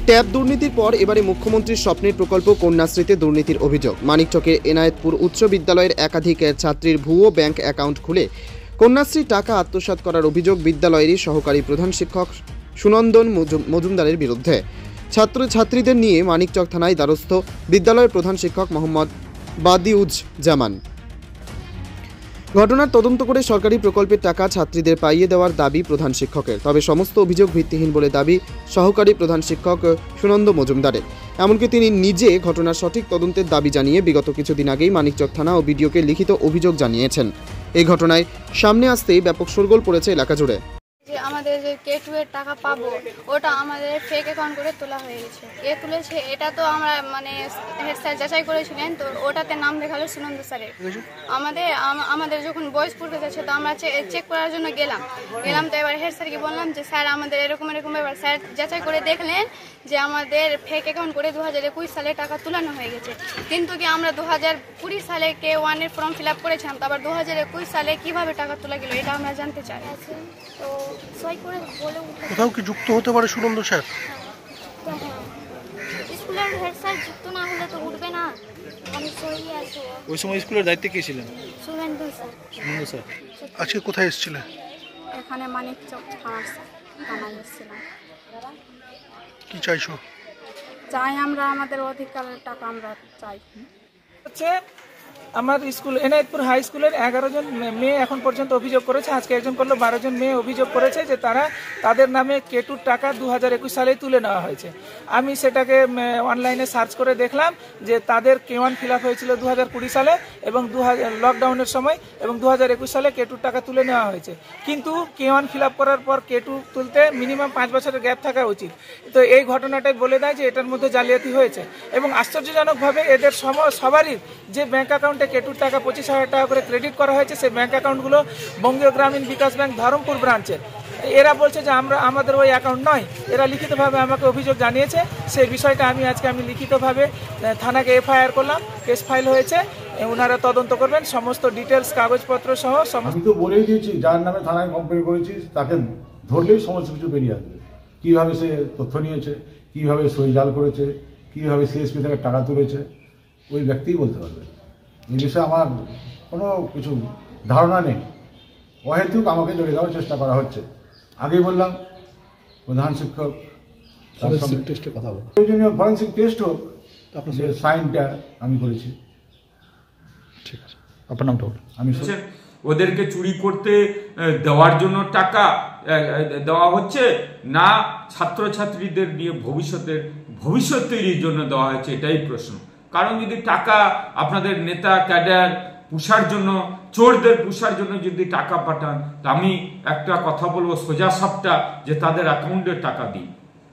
Tab দুর্নীতির পর এবারে মুখ্যমন্ত্রীর স্বপ্নের প্রকল্প কন্যাশ্রীতে দুর্নীতির অভিযোগ। মানিকচকের এনায়েতপুর উচ্চ বিদ্যালয়ের একাধিক ছাত্রীর ভুয়ো ব্যাংক অ্যাকাউন্ট খুলে কন্যাশ্রীর টাকা আত্মসাৎ করার অভিযোগ বিদ্যালয়েরই সহকারী প্রধান শিক্ষক সুনন্দন মজুমদারের বিরুদ্ধে। ছাত্রছাত্রীদের নিয়ে মানিকচক থানায় দ্বারস্থ বিদ্যালয়ের প্রধান শিক্ষক মোহাম্মদ বাদিউজ্জামান। ঘটনার তদন্ত করে সরকারি প্রকল্পের টাকা ছাত্রীদের পাইয়ে দেওয়ার দাবি প্রধান শিক্ষকের। তবে সমস্ত অভিযোগ ভিত্তিহীন বলে দাবি সহকারী প্রধান শিক্ষক সুনন্দ মজুমদারের। এমনকি তিনি নিজে ঘটনার সঠিক তদন্তের দাবি জানিয়ে বিগত কিছুদিন আগেই মানিকচক থানা ও বিডিওকে লিখিত অভিযোগ জানিয়েছেন। এই ঘটনায় সামনে আসতেই ব্যাপক শোরগোল পড়েছে এলাকা জুড়ে। যে আমাদের যে K2 এর টাকা পাবো ওটা আমাদের ফেক অ্যাকাউন্ট করে তোলা হয়ে গেছে। তুলেছে এটা তো আমরা মানে হেড স্যার যাচাই করেছিলেন, তো ওটাতে নাম দেখালো সুনন্দ স্যারের। আমাদের যখন বয়স পড়তে যাচ্ছে তো আমরা চেক করার জন্য গেলাম তো এবার হেড স্যারকে বললাম যে স্যার আমাদের এরকম ব্যাপার। স্যার যাচাই করে দেখলেন যে আমাদের ফেক অ্যাকাউন্ট করে 2021 সালে টাকা তোলানো হয়ে গেছে। কিন্তু কি আমরা 2020 সালে K1 এর ফর্ম ফিল আপ করেছিলাম, তো আবার 2021 সালে কিভাবে টাকা তোলা গেল এটা আমরা জানতে চাই। তো কোথাও কি যুক্ত হতে পারে সুনন্দ স্যার? স্কুলের হেড স্যার যুক্ত না হলে তো উঠবে না। আমি সই আছি। ওই সময় স্কুলের দায়িত্বে কে ছিলেন? সুনন্দ স্যার। আজকে কোথায় এসেছিলেন? এখানে মানিকচক থানায় এসেছিলাম। কি চাইছো? চাই আমরা আমাদের অধিকারের টাকা আমরা চাই। হচ্ছে আমার স্কুল এনায়েতপুর হাই স্কুলের 11 জন মেয়ে এখন পর্যন্ত অভিযোগ করেছে। আজকে একজন করলো 12 জন মেয়ে অভিযোগ করেছে যে তাদের নামে K2 টাকা 2021 সালে তুলে নেওয়া হয়েছে। আমি সেটাকে অনলাইনে সার্চ করে দেখলাম যে তাদের K1 ফিল আপ হয়েছিল 2020 সালে এবং লকডাউনের সময়, এবং 2021 সালে K2 টাকা তুলে নেওয়া হয়েছে। কিন্তু K1 ফিল আপ করার পর K2 তুলতে মিনিমাম 5 বছরের গ্যাপ থাকা উচিত। তো এই ঘটনাটাই বলে দেয় যে এটার মধ্যে জালিয়াতি হয়েছে। এবং আশ্চর্যজনকভাবে এদের সবারই যে ব্যাংক অ্যাকাউন্টে K2 টাকা 25,000 টাকা করে ক্রেডিট করা হয়েছে, সেই ব্যাংক অ্যাকাউন্টগুলো বঙ্গীয় গ্রামীণ বিকাশ ব্যাংক ধরমপুর ব্রাঞ্চের। এরা বলছে যে আমাদের ওই অ্যাকাউন্ট নয়। এরা লিখিতভাবে আমাকে অভিযোগ জানিয়েছে। সেই বিষয়টা আমি লিখিতভাবে থানাকে FIR করলাম, কেস ফাইল হয়েছে। ওনারা তদন্ত করবেন, সমস্ত ডিটেলস কাগজপত্র সহ। আমি তো বলেই দিয়েছি যার নামে থানায় কমপ্লেন করেছি তাকে ধরলেই সমস্ত কিছু বেরিয়ে আসবে। কীভাবে সে তথ্য নিয়েছে, কীভাবে সই জাল করেছে, কীভাবে CSP থেকে টাকা তুলেছে, ওই ব্যক্তিই বলতে পারবে। এই বিষয়ে আমার কোনো কিছু ধারণা নেই। অহেতুক আমাকে জড়িয়ে দেওয়ার চেষ্টা করা হচ্ছে। আগেই বললাম প্রধান শিক্ষক প্রয়োজনীয় ফরেন্সিক টেস্ট হোক, যে সাইনটা আমি করেছি। ঠিক আছে, আপনার নামটা বলুন। আমি ওদেরকে চুরি করতে দেওয়ার জন্য টাকা দেওয়া হচ্ছে না ছাত্রছাত্রীদের নিয়ে ভবিষ্যৎ তৈরির জন্য দেওয়া হচ্ছে, এটাই প্রশ্ন। কারণ যদি টাকা আপনাদের নেতা ক্যাডার পুষার জন্য, চোরদের পুষার জন্য যদি টাকা পাঠান, তা আমি একটা কথা বলবো সোজা সাপটা, যে তাদের অ্যাকাউন্টে টাকা দিন।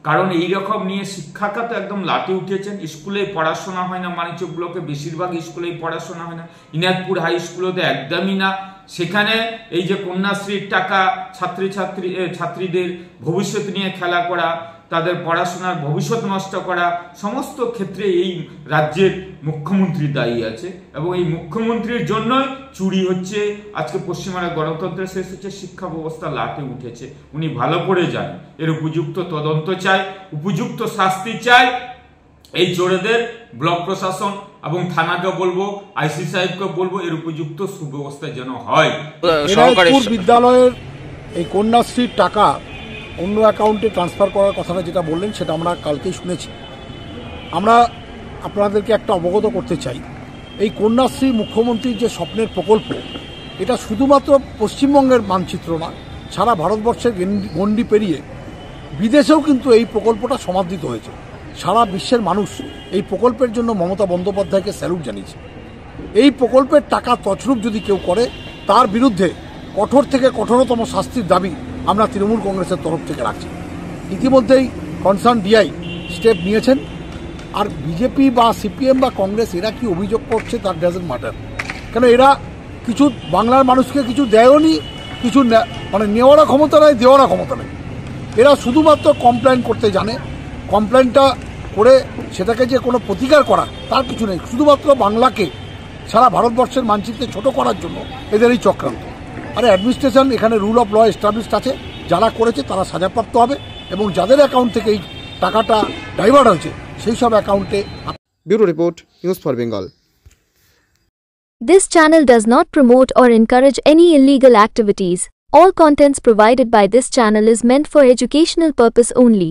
কারণ এইরকম নিয়ে শিক্ষা খাতে একদম লাটে উঠেছেন। স্কুলে পড়াশোনা হয় না, মানিকচক ব্লকে বেশিরভাগ স্কুলেই পড়াশোনা হয় না, ইনায়েতপুর হাই স্কুলে তো একদমই না। সেখানে এই যে কন্যাশ্রীর টাকা ছাত্রীদের ভবিষ্যৎ নিয়ে খেলা করা, তাদের পড়াশোনার ভবিষ্যৎ নষ্ট করা, সমস্ত ক্ষেত্রে এই রাজ্যের মুখ্যমন্ত্রী দায়ী আছে। এবং এই মুখ্যমন্ত্রীর জন্য চুরি হচ্ছে। আজকে পশ্চিমবঙ্গের গণতন্ত্র শেষ হচ্ছে, শিক্ষা ব্যবস্থা লাটে উঠেছে। উনি ভালো করে জানেন। এর উপযুক্ত তদন্ত চাই, উপযুক্ত শাস্তি চাই। এই চোরেদের ব্লক প্রশাসন এবং থানাকে বলবো, IC সাহেবকে বলবো, এর উপযুক্ত সুব্যবস্থা যেন হয়। এনায়েতপুর বিদ্যালয়ের এই কন্যাশ্রীর টাকা অন্য অ্যাকাউন্টে ট্রান্সফার করার কথাটা যেটা বললেন সেটা আমরা কালকেই শুনেছি। আমরা আপনাদেরকে একটা অবগত করতে চাই, এই কন্যাশ্রী মুখ্যমন্ত্রীর যে স্বপ্নের প্রকল্প, এটা শুধুমাত্র পশ্চিমবঙ্গের মানচিত্র না, সারা ভারতবর্ষের গণ্ডি পেরিয়ে বিদেশেও কিন্তু এই প্রকল্পটা সমাদৃত হয়েছে। সারা বিশ্বের মানুষ এই প্রকল্পের জন্য মমতা বন্দ্যোপাধ্যায়কে স্যালুট জানিয়েছে। এই প্রকল্পের টাকা তছরূপ যদি কেউ করে, তার বিরুদ্ধে কঠোর থেকে কঠোরতম শাস্তির দাবি আমরা তৃণমূল কংগ্রেসের তরফ থেকে রাখছি। ইতিমধ্যেই কনসার্ন DI স্টেপ নিয়েছেন। আর বিজেপি বা CPM বা কংগ্রেস এরা কি অভিযোগ করছে তার ডাজন্ট ম্যাটার। কেন এরা কিছু বাংলার মানুষকে কিছু দেয়নি, কিছু মানে নেওয়ারও ক্ষমতা নেই, দেওয়ারও ক্ষমতা নেই। এরা শুধুমাত্র কমপ্লেন করতে জানে। কমপ্লেনটা করে সেটাকে যে কোনো প্রতিকার করা তার কিছু নেই। শুধুমাত্র বাংলাকে সারা ভারতবর্ষের মানচিত্রে ছোট করার জন্য এদের এই চক্রান্ত। আর অ্যাডমিনিস্ট্রেশন এখানে রুল অফ ল এস্টাবলিশড আছে। যারা করেছে তারা সাজাপ্রাপ্ত হবে এবং যাদের অ্যাকাউন্ট থেকে এই টাকাটা ডাইভার্ট হয়েছে সেই সব অ্যাকাউন্টে bureau report, news for Bengal. This channel does not promote or encourage any illegal activities. All contents provided by this channel is meant for educational purpose only.